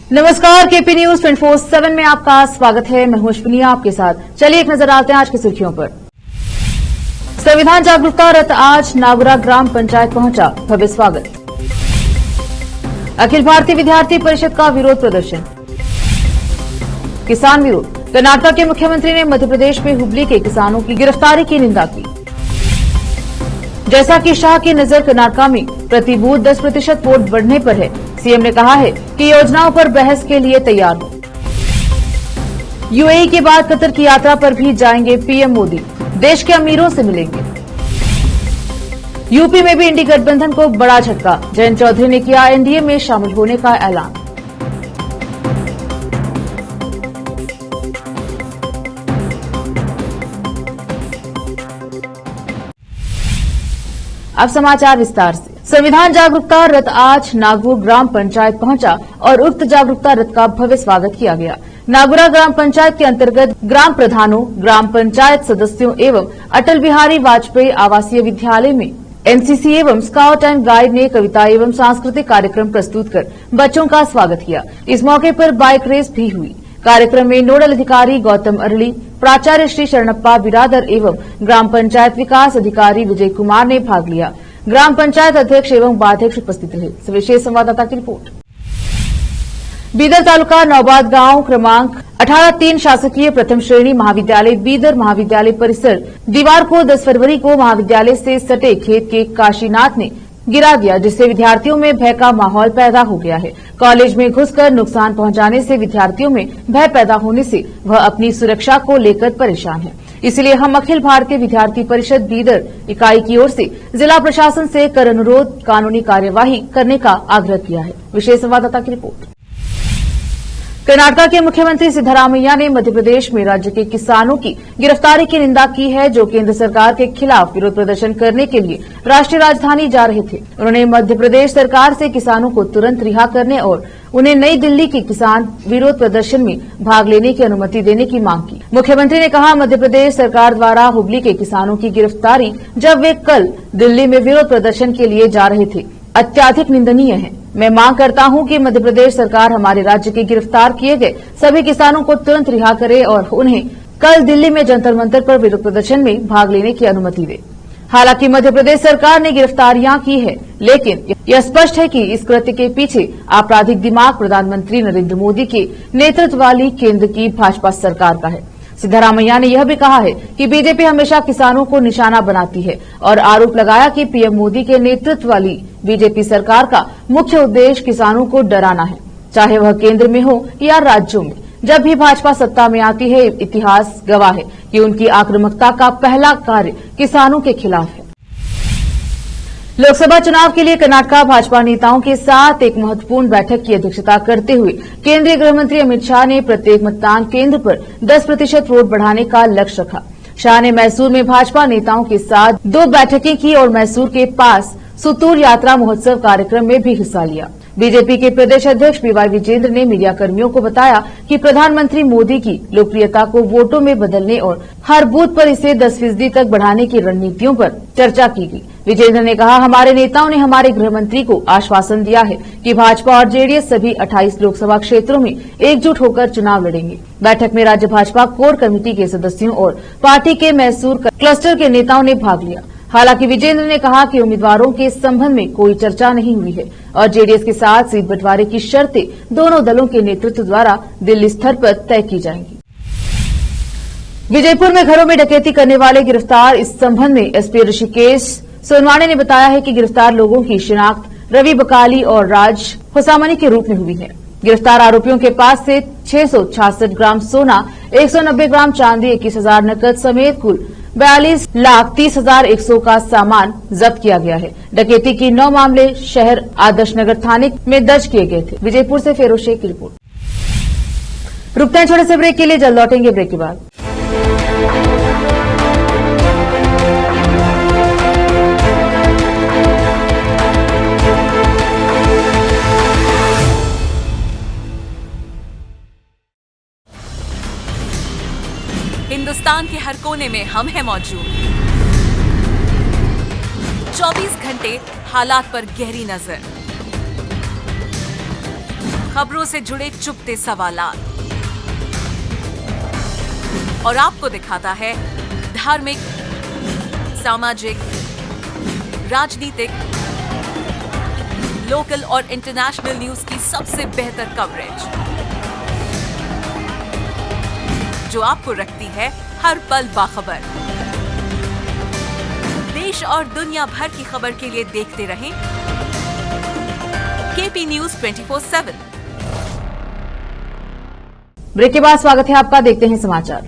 नमस्कार, KP news 24/7 में आपका स्वागत है। मैं हूं अश्विनी आपके साथ। चलिए एक नजर डालते हैं आज की सुर्खियों पर। संविधान जागरूकता रथ आज नागुरा ग्राम पंचायत पहुंचा, भव्य स्वागत। अखिल भारतीय विद्यार्थी परिषद का विरोध प्रदर्शन। किसान विरोध। कर्नाटक के मुख्यमंत्री ने मध्य प्रदेश में हुबली के किसानों की गिरफ्तारी की निंदा की। जैसा कि शाह की नजर कर्नाटक में प्रति बूथ 10% वोट बढ़ने पर है, सीएम ने कहा है कि योजनाओं पर बहस के लिए तैयार हो। यूएई के बाद कतर की यात्रा पर भी जाएंगे पीएम मोदी, देश के अमीरों से मिलेंगे। यूपी में भी इंडी गठबंधन को बड़ा झटका, जयंत चौधरी ने किया एनडीए में शामिल होने का ऐलान। अब समाचार विस्तार से। संविधान जागरूकता रथ आज नागौर ग्राम पंचायत पहुंचा और उक्त जागरूकता रथ का भव्य स्वागत किया गया। नागौरा ग्राम पंचायत के अंतर्गत ग्राम प्रधानों, ग्राम पंचायत सदस्यों एवं अटल बिहारी वाजपेयी आवासीय विद्यालय में एनसीसी एवं स्काउट एंड गाइड ने कविता एवं सांस्कृतिक कार्यक्रम प्रस्तुत कर बच्चों का स्वागत किया। इस मौके पर बाइक रेस भी हुई। कार्यक्रम में नोडल अधिकारी गौतम अरली, प्राचार्य श्री शरणप्पा बिरादर एवं ग्राम पंचायत विकास अधिकारी विजय कुमार ने भाग लिया। ग्राम पंचायत अध्यक्ष एवं उपाध्यक्ष उपस्थित रहे। विशेष संवाददाता की रिपोर्ट। बीदर तालुका नौबाद गांव क्रमांक 18-3 शासकीय प्रथम श्रेणी महाविद्यालय बीदर महाविद्यालय परिसर दीवार को 10 फरवरी को महाविद्यालय से सटे खेत के काशीनाथ ने गिरा दिया, जिससे विद्यार्थियों में भय का माहौल पैदा हो गया है। कॉलेज में घुसकर नुकसान पहुंचाने से विद्यार्थियों में भय पैदा होने से वह अपनी सुरक्षा को लेकर परेशान है। इसलिए हम अखिल भारतीय विद्यार्थी परिषद बीदर इकाई की ओर से जिला प्रशासन से कर अनुरोध कानूनी कार्यवाही करने का आग्रह किया है। विशेष संवाददाता की रिपोर्ट। कर्नाटक के मुख्यमंत्री सिद्धरामैया ने मध्य प्रदेश में राज्य के किसानों की गिरफ्तारी की निंदा की है, जो केंद्र सरकार के खिलाफ विरोध प्रदर्शन करने के लिए राष्ट्रीय राजधानी जा रहे थे। उन्होंने मध्य प्रदेश सरकार से किसानों को तुरंत रिहा करने और उन्हें नई दिल्ली के किसान विरोध प्रदर्शन में भाग लेने की अनुमति देने की मांग की। मुख्यमंत्री ने कहा, मध्य प्रदेश सरकार द्वारा हुबली के किसानों की गिरफ्तारी जब वे कल दिल्ली में विरोध प्रदर्शन के लिए जा रहे थे, अत्यधिक निंदनीय है। मैं मांग करता हूं कि मध्य प्रदेश सरकार हमारे राज्य के गिरफ्तार किए गए सभी किसानों को तुरंत रिहा करे और उन्हें कल दिल्ली में जंतर मंतर पर विरोध प्रदर्शन में भाग लेने की अनुमति दे। हालांकि मध्य प्रदेश सरकार ने गिरफ्तारियां की है, लेकिन यह स्पष्ट है कि इस कृत्य के पीछे आपराधिक दिमाग प्रधानमंत्री नरेंद्र मोदी के नेतृत्व वाली केंद्र की भाजपा सरकार का है। सिद्धरामैया ने यह भी कहा है कि बीजेपी हमेशा किसानों को निशाना बनाती है और आरोप लगाया कि पीएम मोदी के नेतृत्व वाली बीजेपी सरकार का मुख्य उद्देश्य किसानों को डराना है, चाहे वह केंद्र में हो या राज्यों में। जब भी भाजपा सत्ता में आती है, इतिहास गवाह है कि उनकी आक्रामकता का पहला कार्य किसानों के खिलाफ है। लोकसभा चुनाव के लिए कर्नाटक भाजपा नेताओं के साथ एक महत्वपूर्ण बैठक की अध्यक्षता करते हुए केंद्रीय गृह मंत्री अमित शाह ने प्रत्येक मतदान केंद्र पर 10% वोट बढ़ाने का लक्ष्य रखा। शाह ने मैसूर में भाजपा नेताओं के साथ 2 बैठकें की और मैसूर के पास सुतूर यात्रा महोत्सव कार्यक्रम में भी हिस्सा लिया। बीजेपी के प्रदेश अध्यक्ष बीवाई विजेंद्र ने मीडिया कर्मियों को बताया कि प्रधानमंत्री मोदी की लोकप्रियता को वोटों में बदलने और हर बूथ पर इसे 10% तक बढ़ाने की रणनीतियों पर चर्चा की गई। विजेंद्र ने कहा, हमारे नेताओं ने हमारे गृह मंत्री को आश्वासन दिया है कि भाजपा और जेडीएस सभी 28 लोकसभा क्षेत्रों में एकजुट होकर चुनाव लड़ेंगे। बैठक में राज्य भाजपा कोर कमेटी के सदस्यों और पार्टी के मैसूर क्लस्टर के नेताओं ने भाग लिया। हालांकि विजेंद्र ने कहा कि उम्मीदवारों के संबंध में कोई चर्चा नहीं हुई है और जेडीएस के साथ सीट बंटवारे की शर्तें दोनों दलों के नेतृत्व द्वारा दिल्ली स्तर पर तय की जाएंगी। विजयपुर में घरों में डकैती करने वाले गिरफ्तार। इस संबंध में एसपी ऋषिकेश सोनवाने ने बताया है कि गिरफ्तार लोगों की शिनाख्त रवि बकाली और राज हुसामनी के रूप में हुई है। गिरफ्तार आरोपियों के पास से 666 ग्राम सोना, 190 ग्राम चांदी, 21,000 नकद समेत कुल 42,30,100 का सामान जब्त किया गया है। डकैती की 9 मामले शहर आदर्श नगर थाने में दर्ज किए गए थे। विजयपुर से फेरोज शेख की रिपोर्ट। रुकते हैं छोटे से ब्रेक के लिए, जल्द लौटेंगे ब्रेक के बाद। हिंदुस्तान के हर कोने में हम हैं मौजूद। 24 घंटे हालात पर गहरी नजर, खबरों से जुड़े चुपते सवालात और आपको दिखाता है धार्मिक, सामाजिक, राजनीतिक, लोकल और इंटरनेशनल न्यूज की सबसे बेहतर कवरेज जो आपको रखती है हर पल बाखबर। देश और दुनिया भर की खबर के लिए देखते रहें केपी न्यूज 24/7। ब्रेक के बाद स्वागत है आपका, देखते हैं समाचार।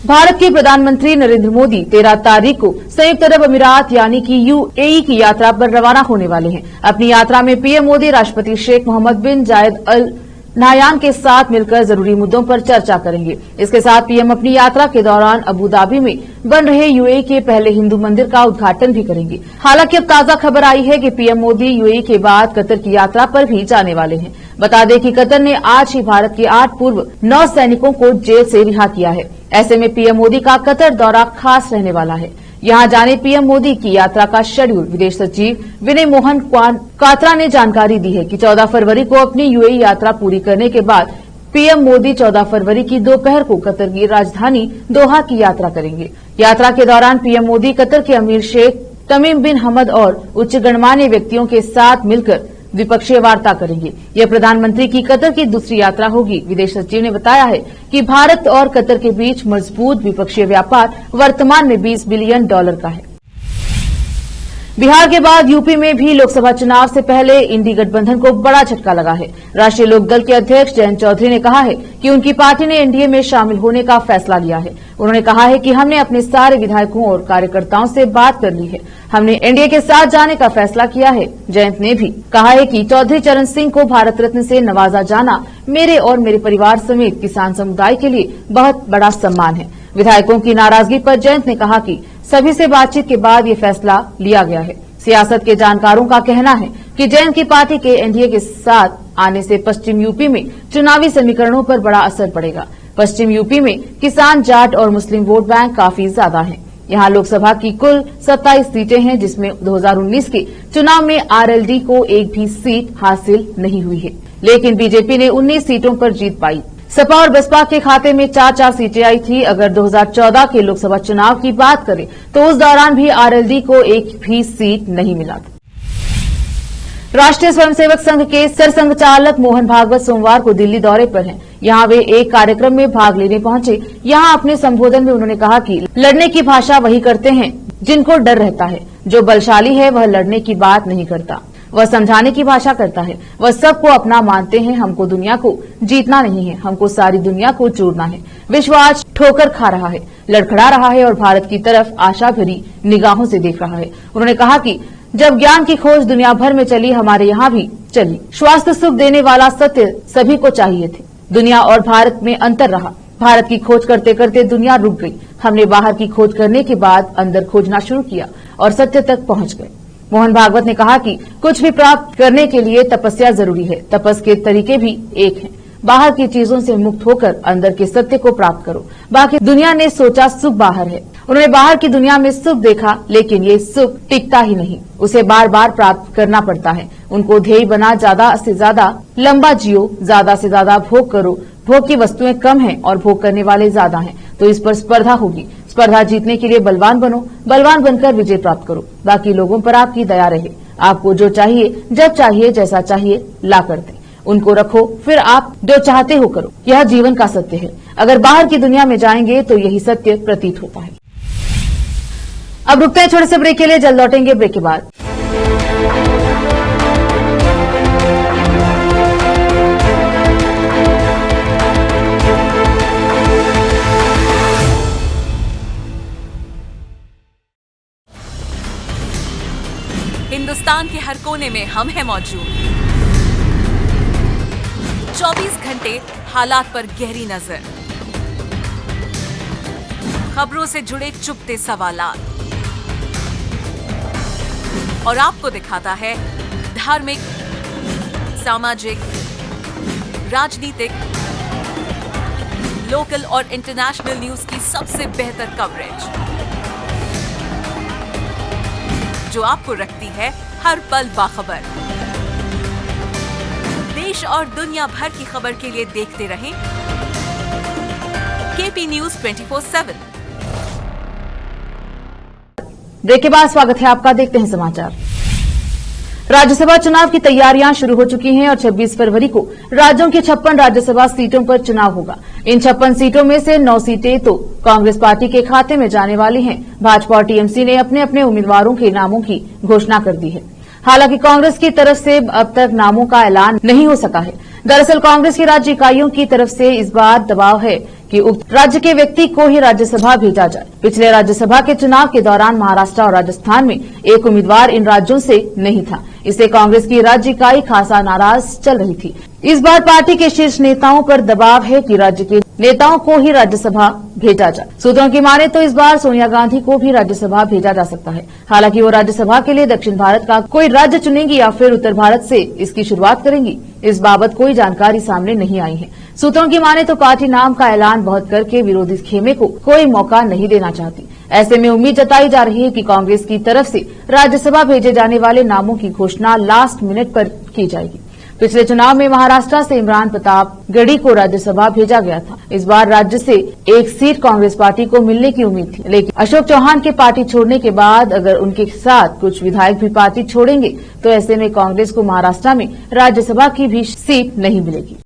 भारत के प्रधानमंत्री नरेंद्र मोदी 13 तारीख को संयुक्त अरब अमीरात यानी कि यूएई की यात्रा पर रवाना होने वाले हैं। अपनी यात्रा में पीएम मोदी राष्ट्रपति शेख मोहम्मद बिन जायद अल नाहयान के साथ मिलकर जरूरी मुद्दों पर चर्चा करेंगे। इसके साथ पीएम अपनी यात्रा के दौरान अबू धाबी में बन रहे यूएई के पहले हिंदू मंदिर का उद्घाटन भी करेंगे। हालांकि अब ताजा खबर आई है कि पीएम मोदी यूएई के बाद कतर की यात्रा पर भी जाने वाले हैं। बता दें कि कतर ने आज ही भारत के 8 पूर्व नौसैनिकों को जेल से रिहा किया है। ऐसे में पीएम मोदी का कतर दौरा खास रहने वाला है। यहां जाने पीएम मोदी की यात्रा का शेड्यूल विदेश सचिव विनय मोहन क्वात्रा ने जानकारी दी है कि 14 फरवरी को अपनी यूएई यात्रा पूरी करने के बाद पीएम मोदी 14 फरवरी की दोपहर को कतर की राजधानी दोहा की यात्रा करेंगे। यात्रा के दौरान पीएम मोदी कतर के अमीर शेख तमीम बिन हमद और उच्च गणमान्य व्यक्तियों के साथ मिलकर द्विपक्षीय वार्ता करेंगे। यह प्रधानमंत्री की कतर की दूसरी यात्रा होगी। विदेश सचिव ने बताया है कि भारत और कतर के बीच मजबूत द्विपक्षीय व्यापार वर्तमान में $20 बिलियन का है। बिहार के बाद यूपी में भी लोकसभा चुनाव से पहले इंडी गठबंधन को बड़ा झटका लगा है। राष्ट्रीय लोकदल के अध्यक्ष जयंत चौधरी ने कहा है कि उनकी पार्टी ने एनडीए में शामिल होने का फैसला लिया है। उन्होंने कहा है कि हमने अपने सारे विधायकों और कार्यकर्ताओं से बात कर ली है। हमने एनडीए के साथ जाने का फैसला किया है। जयंत ने भी कहा है कि चौधरी चरण सिंह को भारत रत्न से नवाजा जाना मेरे और मेरे परिवार समेत किसान समुदाय के लिए बहुत बड़ा सम्मान है। विधायकों की नाराजगी पर जयंत ने कहा कि सभी से बातचीत के बाद ये फैसला लिया गया है। सियासत के जानकारों का कहना है कि जयंत की पार्टी के एनडीए के साथ आने से पश्चिम यूपी में चुनावी समीकरणों पर बड़ा असर पड़ेगा। पश्चिम यूपी में किसान, जाट और मुस्लिम वोट बैंक काफी ज्यादा हैं। यहां लोकसभा की कुल 27 सीटें हैं, जिसमें 2019 के चुनाव में आरएलडी को एक भी सीट हासिल नहीं हुई है, लेकिन बीजेपी ने 19 सीटों पर जीत पाई। सपा और बसपा के खाते में 4-4 सीटें आई थी। अगर 2014 के लोकसभा चुनाव की बात करें तो उस दौरान भी आरएलडी को एक भी सीट नहीं मिला था। राष्ट्रीय स्वयंसेवक संघ के सरसंघचालक मोहन भागवत सोमवार को दिल्ली दौरे पर हैं। यहां वे एक कार्यक्रम में भाग लेने पहुंचे। यहां अपने संबोधन में उन्होंने कहा कि लड़ने की भाषा वही करते हैं जिनको डर रहता है। जो बलशाली है वह लड़ने की बात नहीं करता, वह समझाने की भाषा करता है। वह सबको अपना मानते हैं। हमको दुनिया को जीतना नहीं है, हमको सारी दुनिया को जोड़ना है। विश्व आज ठोकर खा रहा है, लड़खड़ा रहा है और भारत की तरफ आशा भरी निगाहों से देख रहा है। उन्होंने कहा कि जब ज्ञान की खोज दुनिया भर में चली, हमारे यहाँ भी चली। स्वास्थ्य सुख देने वाला सत्य सभी को चाहिए थे। दुनिया और भारत में अंतर रहा। भारत की खोज करते करते दुनिया रुक गई। हमने बाहर की खोज करने के बाद अंदर खोजना शुरू किया और सत्य तक पहुंच गए। मोहन भागवत ने कहा कि कुछ भी प्राप्त करने के लिए तपस्या जरूरी है। तपस के तरीके भी एक हैं। बाहर की चीजों से मुक्त होकर अंदर के सत्य को प्राप्त करो। बाकी दुनिया ने सोचा सुख बाहर है। उन्होंने बाहर की दुनिया में सुख देखा, लेकिन ये सुख टिकता ही नहीं, उसे बार बार प्राप्त करना पड़ता है। उनको ध्येय बना ज्यादा से ज्यादा लंबा जियो, ज्यादा से ज्यादा भोग करो। भोग की वस्तुएं कम हैं और भोग करने वाले ज्यादा हैं, तो इस पर स्पर्धा होगी। स्पर्धा जीतने के लिए बलवान बनो, बलवान बनकर विजय प्राप्त करो। बाकी लोगों पर आपकी दया रहे। आपको जो चाहिए, जब चाहिए, जैसा चाहिए ला कर दे। उनको रखो, फिर आप जो चाहते हो करो। यह जीवन का सत्य है। अगर बाहर की दुनिया में जाएंगे तो यही सत्य प्रतीत होता है। अब रुकते हैं छोटे से ब्रेक के लिए, जल्द लौटेंगे ब्रेक के बाद। हिंदुस्तान के हर कोने में हम हैं मौजूद। 24 घंटे हालात पर गहरी नजर, खबरों से जुड़े चुपते सवालात और आपको दिखाता है धार्मिक, सामाजिक, राजनीतिक, लोकल और इंटरनेशनल न्यूज की सबसे बेहतर कवरेज जो आपको रखती है हर पल बाखबर। देश और दुनिया भर की खबर के लिए देखते रहें केपी न्यूज 24/7। ब्रेक के बाद स्वागत है आपका। देखते हैं समाचार। राज्यसभा चुनाव की तैयारियां शुरू हो चुकी हैं और 26 फरवरी को राज्यों की 56 राज्यसभा सीटों पर चुनाव होगा। इन 56 सीटों में से 9 सीटें तो कांग्रेस पार्टी के खाते में जाने वाली हैं। भाजपा और टीएमसी ने अपने अपने उम्मीदवारों के नामों की घोषणा कर दी है। हालांकि कांग्रेस की तरफ से अब तक नामों का ऐलान नहीं हो सका है। दरअसल कांग्रेस की राज्य इकाइयों की तरफ से इस बार दबाव है कि उक्त राज्य के व्यक्ति को ही राज्यसभा भेजा जाए। पिछले राज्यसभा के चुनाव के दौरान महाराष्ट्र और राजस्थान में एक उम्मीदवार इन राज्यों से नहीं था। इससे कांग्रेस की राज्य इकाई खासा नाराज चल रही थी। इस बार पार्टी के शीर्ष नेताओं पर दबाव है कि राज्य के नेताओं को ही राज्यसभा भेजा जाए। सूत्रों की माने तो इस बार सोनिया गांधी को भी राज्यसभा भेजा जा सकता है। हालांकि वो राज्यसभा के लिए दक्षिण भारत का कोई राज्य चुनेंगी या फिर उत्तर भारत से इसकी शुरुआत करेंगी, इस बाबत कोई जानकारी सामने नहीं आई है। सूत्रों की माने तो पार्टी नाम का ऐलान बहुत करके विरोधी खेमे को कोई मौका नहीं देना चाहती। ऐसे में उम्मीद जताई जा रही है कि कांग्रेस की तरफ से राज्यसभा भेजे जाने वाले नामों की घोषणा लास्ट मिनट पर की जाएगी। पिछले चुनाव में महाराष्ट्र से इमरान प्रतापगढ़ी को राज्यसभा भेजा गया था। इस बार राज्य से एक सीट कांग्रेस पार्टी को मिलने की उम्मीद थी, लेकिन अशोक चौहान के पार्टी छोड़ने के बाद अगर उनके साथ कुछ विधायक भी पार्टी छोड़ेंगे तो ऐसे में कांग्रेस को महाराष्ट्र में राज्यसभा की भी सीट नहीं मिलेगी।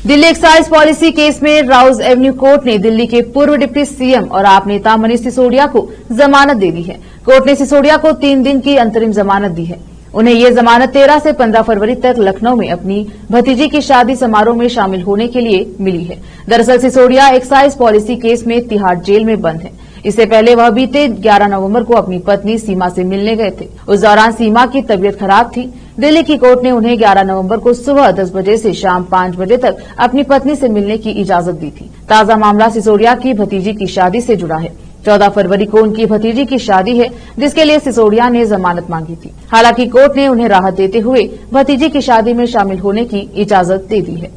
दिल्ली एक्साइज पॉलिसी केस में राउज एवेन्यू कोर्ट ने दिल्ली के पूर्व डिप्टी सीएम और आप नेता मनीष सिसोदिया को जमानत दे दी है। कोर्ट ने सिसोदिया को 3 दिन की अंतरिम जमानत दी है। उन्हें ये जमानत 13 से 15 फरवरी तक लखनऊ में अपनी भतीजी की शादी समारोह में शामिल होने के लिए मिली है। दरअसल सिसोदिया एक्साइज पॉलिसी केस में तिहाड़ जेल में बंद है। इससे पहले वह बीते 11 नवंबर को अपनी पत्नी सीमा से मिलने गए थे। उस दौरान सीमा की तबीयत खराब थी। दिल्ली की कोर्ट ने उन्हें 11 नवंबर को सुबह 10 बजे से शाम 5 बजे तक अपनी पत्नी से मिलने की इजाजत दी थी। ताजा मामला सिसोदिया की भतीजी की शादी से जुड़ा है। 14 फरवरी को उनकी भतीजी की शादी है, जिसके लिए सिसोदिया ने जमानत मांगी थी। हालांकि कोर्ट ने उन्हें राहत देते हुए भतीजी की शादी में शामिल होने की इजाजत दे दी है।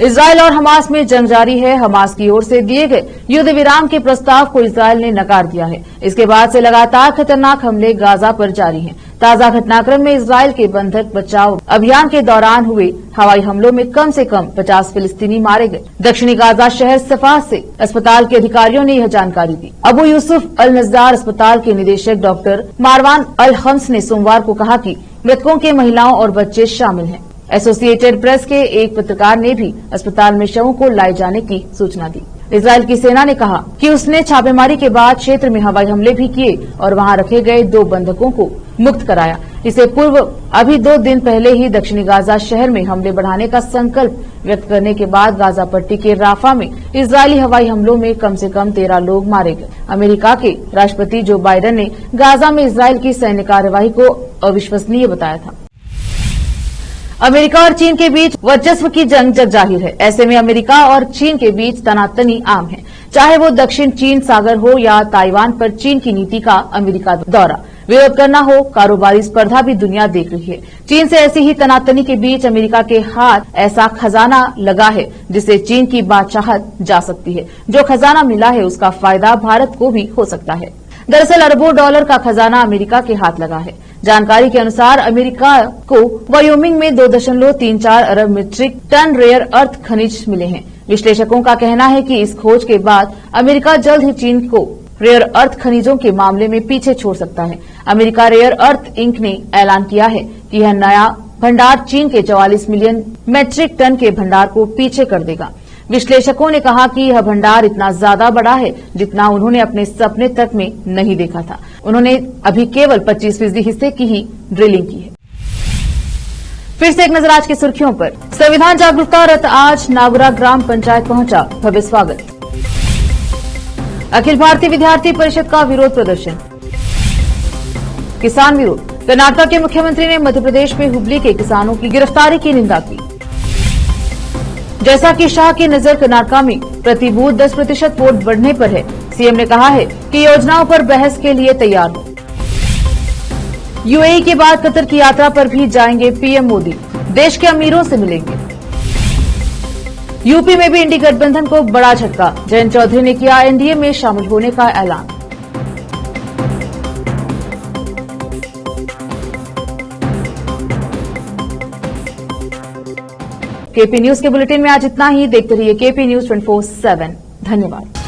इजरायल और हमास में जंग जारी है। हमास की ओर से दिए गए युद्ध विराम के प्रस्ताव को इजरायल ने नकार दिया है। इसके बाद से लगातार खतरनाक हमले गाजा पर जारी हैं। ताजा घटनाक्रम में इजरायल के बंधक बचाव अभियान के दौरान हुए हवाई हमलों में कम से कम 50 फिलिस्तीनी मारे गए। दक्षिणी गाजा शहर सफा से अस्पताल के अधिकारियों ने यह जानकारी दी। अबू यूसुफ अल नजदार अस्पताल के निदेशक डॉक्टर मारवान अल हम्स ने सोमवार को कहा कि मृतकों के महिलाओं और बच्चे शामिल हैं। एसोसिएटेड प्रेस के एक पत्रकार ने भी अस्पताल में शवों को लाए जाने की सूचना दी। इजरायल की सेना ने कहा कि उसने छापेमारी के बाद क्षेत्र में हवाई हमले भी किए और वहां रखे गए 2 बंधकों को मुक्त कराया। इससे पूर्व अभी 2 दिन पहले ही दक्षिणी गाजा शहर में हमले बढ़ाने का संकल्प व्यक्त करने के बाद गाजा पट्टी के राफा में इजरायली हवाई हमलों में कम से कम 13 लोग मारे गए। अमेरिका के राष्ट्रपति जो बाइडेन ने गाजा में इजरायल की सैन्य कार्यवाही को अविश्वसनीय बताया था। अमेरिका और चीन के बीच वर्चस्व की जंग जग जाहिर है। ऐसे में अमेरिका और चीन के बीच तनातनी आम है, चाहे वो दक्षिण चीन सागर हो या ताइवान पर चीन की नीति का अमेरिका दौरा विरोध करना हो। कारोबारी स्पर्धा भी दुनिया देख रही है। चीन से ऐसी ही तनातनी के बीच अमेरिका के हाथ ऐसा खजाना लगा है जिससे चीन की बादशाहत जा सकती है। जो खजाना मिला है उसका फायदा भारत को भी हो सकता है। दरअसल अरबों डॉलर का खजाना अमेरिका के हाथ लगा है। जानकारी के अनुसार अमेरिका को वायोमिंग में 2.34 अरब मीट्रिक टन रेयर अर्थ खनिज मिले हैं। विश्लेषकों का कहना है कि इस खोज के बाद अमेरिका जल्द ही चीन को रेयर अर्थ खनिजों के मामले में पीछे छोड़ सकता है। अमेरिका रेयर अर्थ इंक ने ऐलान किया है कि यह नया भंडार चीन के 44 मिलियन मैट्रिक टन के भंडार को पीछे कर देगा। विश्लेषकों ने कहा कि यह भंडार इतना ज्यादा बड़ा है जितना उन्होंने अपने सपने तक में नहीं देखा था। उन्होंने अभी केवल 25% हिस्से की ही ड्रिलिंग की है। फिर से एक नजर आज की सुर्खियों पर। संविधान जागरूकता रथ आज नागुरा ग्राम पंचायत पहुंचा, भव्य स्वागत। अखिल भारतीय विद्यार्थी परिषद का विरोध प्रदर्शन। किसान विरोध। कर्नाटक के मुख्यमंत्री ने मध्य प्रदेश में हुबली के किसानों की गिरफ्तारी की निंदा की। जैसा कि शाह की नजर कर्नाटक में प्रति बूथ 10% वोट बढ़ने पर है, सीएम ने कहा है कि योजनाओं पर बहस के लिए तैयार हो। यूएई के बाद कतर की यात्रा पर भी जाएंगे पीएम मोदी, देश के अमीरों से मिलेंगे। यूपी में भी इंडी गठबंधन को बड़ा झटका, जयंत चौधरी ने किया एनडीए में शामिल होने का ऐलान। केपी न्यूज के बुलेटिन में आज इतना ही। देखते रहिए केपी न्यूज 24/7। धन्यवाद।